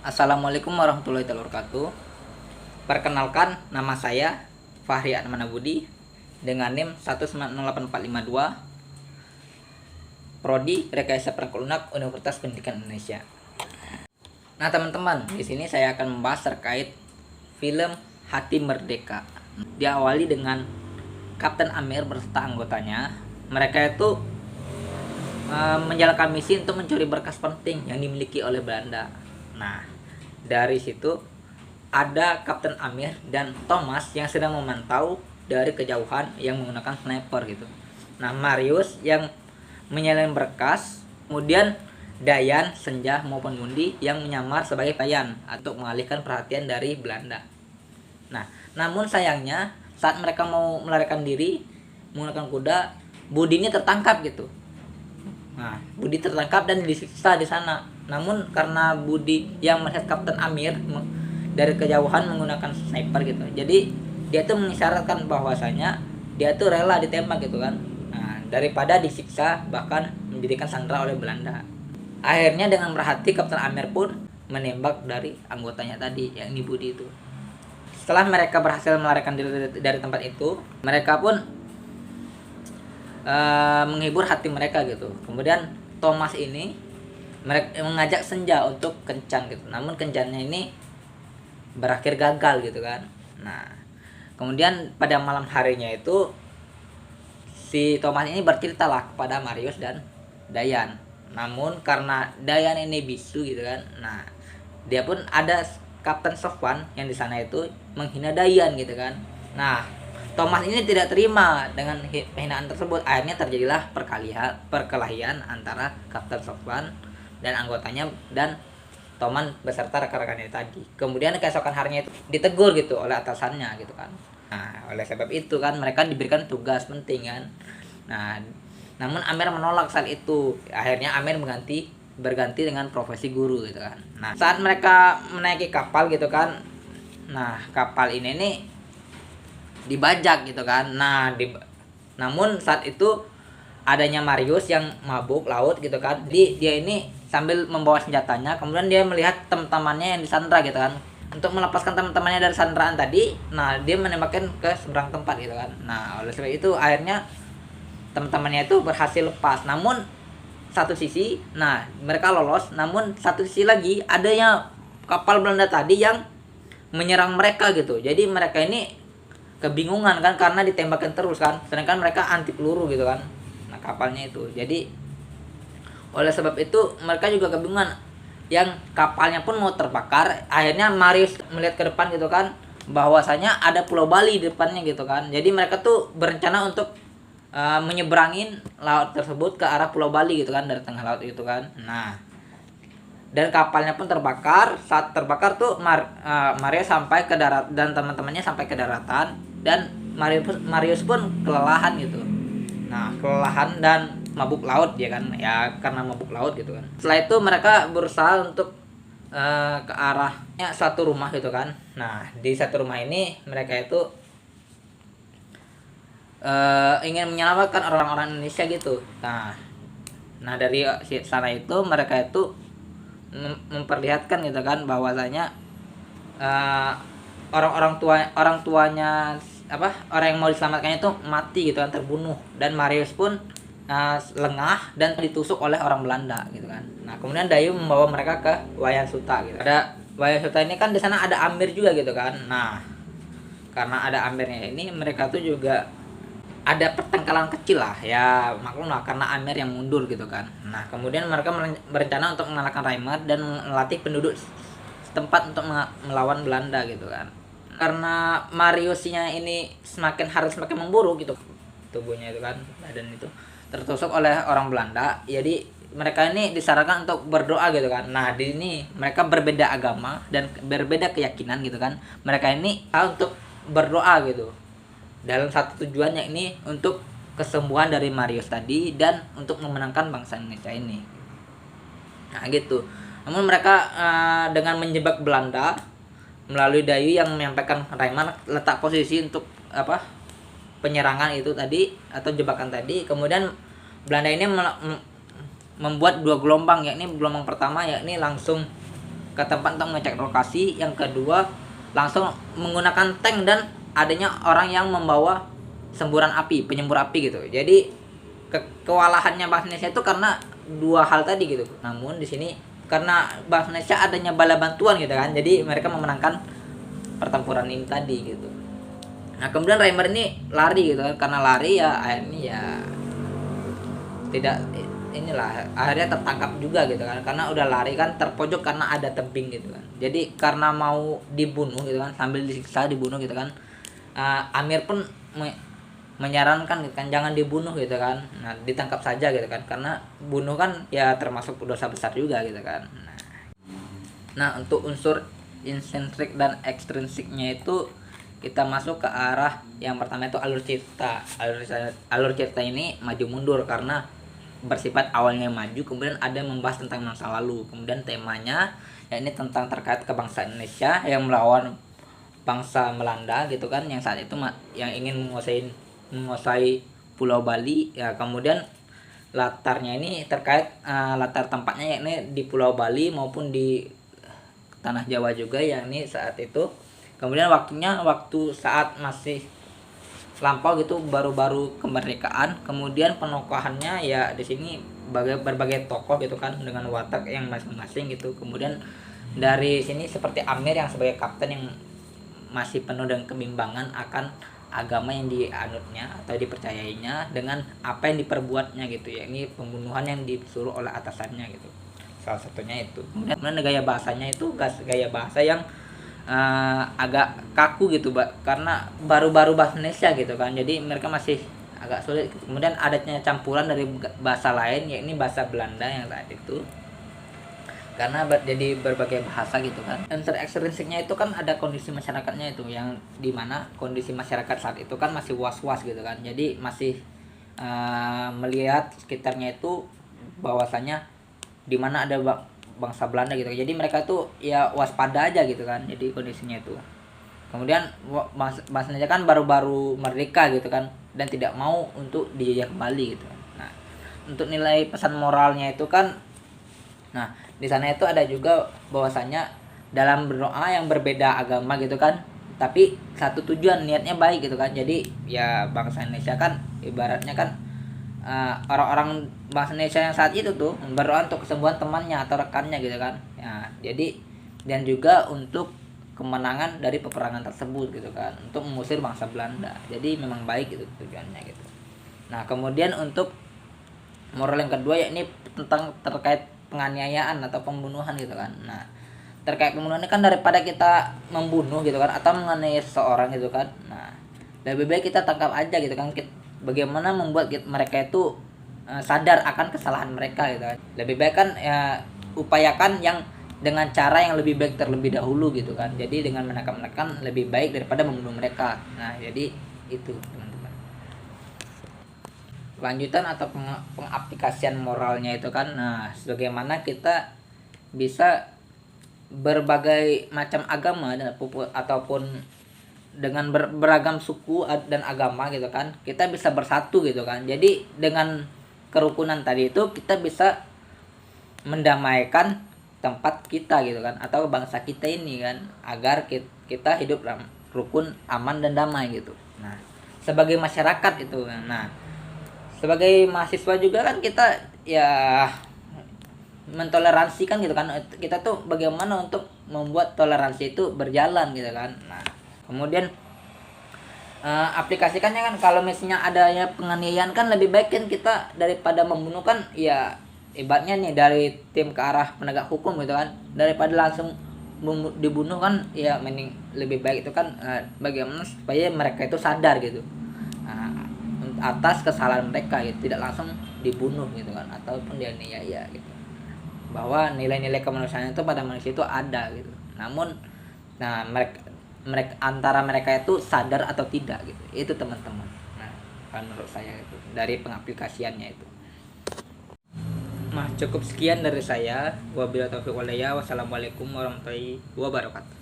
Assalamualaikum warahmatullahi wabarakatuh. Perkenalkan, nama saya Fahri Atmana Budi dengan NIM 1908452, Prodi Rekayasa Perangkat Lunak Universitas Pendidikan Indonesia. Nah, teman-teman, di sini saya akan membahas terkait film Hati Merdeka. Diawali dengan Kapten Amir beserta anggotanya. Mereka itu menjalankan misi untuk mencuri berkas penting yang dimiliki oleh Belanda. Nah, dari situ ada Kapten Amir dan Thomas yang sedang memantau dari kejauhan yang menggunakan sniper gitu. Nah, Marius yang menyalin berkas, kemudian Dayan, Senja maupun Mundi yang menyamar sebagai pelayan untuk mengalihkan perhatian dari Belanda. Nah, namun sayangnya saat mereka mau melarikan diri menggunakan kuda, Budi ini tertangkap gitu. Nah, Budi tertangkap dan disiksa di sana. Namun karena Budi yang melihat Kapten Amir dari kejauhan menggunakan sniper gitu, jadi dia tuh mengisyaratkan bahwasanya dia tuh rela ditembak gitu kan. Nah, daripada disiksa bahkan menjadikan sandera oleh Belanda. Akhirnya dengan berhati Kapten Amir pun menembak dari anggotanya tadi, yakni Budi itu. Setelah mereka berhasil melarikan diri dari tempat itu, mereka pun menghibur hati mereka gitu. Kemudian Thomas ini mereka mengajak Senja untuk kencan gitu. Namun kencannya ini berakhir gagal gitu kan. Nah, kemudian pada malam harinya itu si Thomas ini bercerita lah kepada Marius dan Dayan. Namun karena Dayan ini bisu gitu kan. Nah, dia pun ada Kapten Sofwan yang di sana itu menghina Dayan gitu kan. Nah, Thomas ini tidak terima dengan penghinaan tersebut. Akhirnya terjadilah perkelahian antara Kapten Sofwan dan anggotanya dan Thomas beserta rekan-rekannya tadi. Kemudian keesokan harinya itu ditegur gitu oleh atasannya gitu kan. Nah, oleh sebab itu kan mereka diberikan tugas penting kan. Nah, namun Amir menolak saat itu. Akhirnya Amir berganti dengan profesi guru gitu kan. Nah, saat mereka menaiki kapal gitu kan. Nah, kapal ini nih dibajak gitu kan. Namun saat itu adanya Marius yang mabuk laut gitu kan. Jadi dia ini sambil membawa senjatanya, kemudian dia melihat teman-temannya yang disandra gitu kan. Untuk melepaskan teman-temannya dari sandraan tadi, nah dia menembakkan ke seberang tempat gitu kan. Nah, oleh sebab itu akhirnya teman-temannya itu berhasil lepas. Namun satu sisi, nah mereka lolos, namun satu sisi lagi adanya kapal Belanda tadi yang menyerang mereka gitu. Jadi mereka ini kebingungan kan karena ditembakkan terus kan, sedangkan mereka anti peluru gitu kan. Nah, kapalnya itu. Jadi oleh sebab itu mereka juga kebingungan. Yang kapalnya pun mau terbakar. Akhirnya Marius melihat ke depan gitu kan, bahwasanya ada Pulau Bali di depannya gitu kan. Jadi mereka tuh berencana untuk menyeberangin laut tersebut ke arah Pulau Bali gitu kan, dari tengah laut itu kan. Nah, dan kapalnya pun terbakar. Saat terbakar tuh Maria sampai ke darat dan teman-temannya sampai ke daratan, dan Marius pun kelelahan gitu. Nah, kelelahan dan mabuk laut ya kan, ya karena mabuk laut gitu kan. Setelah itu mereka berusaha untuk ke arahnya satu rumah gitu kan. Nah, di satu rumah ini mereka itu ingin menyelamatkan orang-orang Indonesia gitu. Nah dari sana itu mereka itu memperlihatkan gitu kan bahwasanya orang tuanya orang yang mau diselamatkan itu mati gitu kan, terbunuh, dan Marius pun lengah dan ditusuk oleh orang Belanda gitu kan. Nah, kemudian Dayu membawa mereka ke Wayan Suta gitu. Ada Wayan Suta ini kan di sana ada Amir juga gitu kan. Nah, karena ada Amirnya ini mereka tuh juga ada pertengkaran kecil lah, ya maklum lah karena Amir yang mundur gitu kan. Nah, kemudian mereka berencana untuk mengalahkan Reimer dan melatih penduduk setempat untuk melawan Belanda gitu kan. Karena Mariusnya ini semakin memburuk gitu tubuhnya itu kan, badan itu tertusuk oleh orang Belanda. Jadi mereka ini disarankan untuk berdoa gitu kan. Nah, di sini mereka berbeda agama dan berbeda keyakinan gitu kan. Mereka ini untuk berdoa gitu dalam satu tujuan, yakni untuk kesembuhan dari Marius tadi dan untuk memenangkan bangsa Indonesia ini. Nah, gitu. Namun mereka dengan menjebak Belanda melalui Dayu yang menyampaikan Reimer letak posisi untuk penyerangan itu tadi atau jebakan tadi. Kemudian Belanda ini membuat dua gelombang, yakni gelombang pertama yakni langsung ke tempat untuk mengecek lokasi. Yang kedua, langsung menggunakan tank dan adanya orang yang membawa semburan api, penyembur api gitu. Jadi kewalahannya bangsa Indonesia itu karena dua hal tadi gitu. Namun di sini karena bangsa Indonesia adanya bala bantuan gitu kan, jadi mereka memenangkan pertempuran ini tadi gitu. Nah kemudian Reimer ini lari gitu kan, karena lari ya akhirnya ya tidak inilah, akhirnya tertangkap juga gitu kan, karena udah lari kan, terpojok karena ada tebing gitu kan. Jadi karena mau dibunuh gitu kan, sambil disiksa dibunuh gitu kan, Amir pun menyarankan gitu kan, jangan dibunuh gitu kan. Nah ditangkap saja gitu kan, karena bunuh kan ya termasuk dosa besar juga gitu kan. Nah untuk unsur insentrik dan ekstrinsiknya itu kita masuk ke arah yang pertama itu alur cerita. Alur cerita ini maju mundur karena bersifat awalnya maju, kemudian ada yang membahas tentang masa lalu. Kemudian temanya ya ini tentang terkait kebangsaan Indonesia yang melawan bangsa Belanda gitu kan, yang saat itu yang ingin menguasai Pulau Bali ya. Kemudian latarnya ini terkait latar tempatnya yakni di Pulau Bali maupun di tanah Jawa juga, yakni saat itu. Kemudian waktu saat masih lampau gitu, baru-baru kemerdekaan. Kemudian penokohannya ya di sini berbagai tokoh gitu kan, dengan watak yang masing-masing gitu. Kemudian dari sini seperti Amir yang sebagai kapten yang masih penuh dengan kebimbangan akan agama yang dianutnya atau dipercayainya dengan apa yang diperbuatnya gitu ya. Ini pembunuhan yang disuruh oleh atasannya gitu. Salah satunya itu. Kemudian gaya bahasanya itu gaya bahasa yang agak kaku gitu, karena baru-baru bahasa Indonesia gitu kan. Jadi mereka masih agak sulit. Kemudian adanya campuran dari bahasa lain, yakni bahasa Belanda yang saat itu. Karena jadi berbagai bahasa gitu kan. Unsur ekstrinsiknya itu kan ada kondisi masyarakatnya itu, yang dimana kondisi masyarakat saat itu kan masih was-was gitu kan. Jadi masih melihat sekitarnya itu bahwasanya dimana ada bangsa Belanda gitu. Jadi mereka tuh ya waspada aja gitu kan. Jadi kondisinya itu. Kemudian bangsa Indonesia kan baru-baru merdeka gitu kan, dan tidak mau untuk dijajah kembali gitu. Nah, untuk nilai pesan moralnya itu kan, nah di sana itu ada juga bahwasanya dalam berdoa yang berbeda agama gitu kan, tapi satu tujuan, niatnya baik gitu kan. Jadi ya bangsa Indonesia kan ibaratnya kan orang-orang bangsa Indonesia yang saat itu tuh berdoa untuk kesembuhan temannya atau rekannya gitu kan ya. Jadi dan juga untuk kemenangan dari peperangan tersebut gitu kan, untuk mengusir bangsa Belanda. Jadi memang baik itu tujuannya gitu. Nah kemudian untuk moral yang kedua yakni tentang terkait penganiayaan atau pembunuhan gitu kan. Nah terkait pembunuhan ini kan, daripada kita membunuh gitu kan atau menganiaya seseorang gitu kan, nah lebih baik kita tangkap aja gitu kan. Bagaimana membuat mereka itu sadar akan kesalahan mereka gitu kan. Lebih baik kan ya upayakan yang dengan cara yang lebih baik terlebih dahulu gitu kan. Jadi dengan menangkap mereka lebih baik daripada membunuh mereka. Nah jadi itu teman-teman. Lanjutan atau pengaplikasian moralnya itu kan, nah bagaimana kita bisa berbagai macam agama dan ataupun dengan beragam suku dan agama gitu kan, kita bisa bersatu gitu kan. Jadi dengan kerukunan tadi itu kita bisa mendamaikan tempat kita gitu kan, atau bangsa kita ini kan, agar kita hidup rukun, aman dan damai gitu. Nah sebagai masyarakat itu, nah sebagai mahasiswa juga kan kita ya mentoleransi kan gitu kan. Kita tuh bagaimana untuk membuat toleransi itu berjalan gitu kan. Nah kemudian aplikasikannya kan, kalau misalnya adanya penganiayaan kan lebih baik kan kita daripada membunuh kan ya, ibaratnya nih dari tim ke arah penegak hukum gitu kan, daripada langsung dibunuh kan ya, mending lebih baik itu kan bagaimana supaya mereka itu sadar gitu atas kesalahan mereka gitu, tidak langsung dibunuh gitu kan ataupun dianiaya gitu. Bahwa nilai-nilai kemanusiaan itu pada manusia itu ada gitu. Namun nah mereka antara mereka itu sadar atau tidak gitu. Itu teman-teman. Nah, menurut saya itu dari pengaplikasiannya itu. Nah, cukup sekian dari saya. Wabillahi taufiq walhidayah. Wassalamualaikum warahmatullahi wabarakatuh.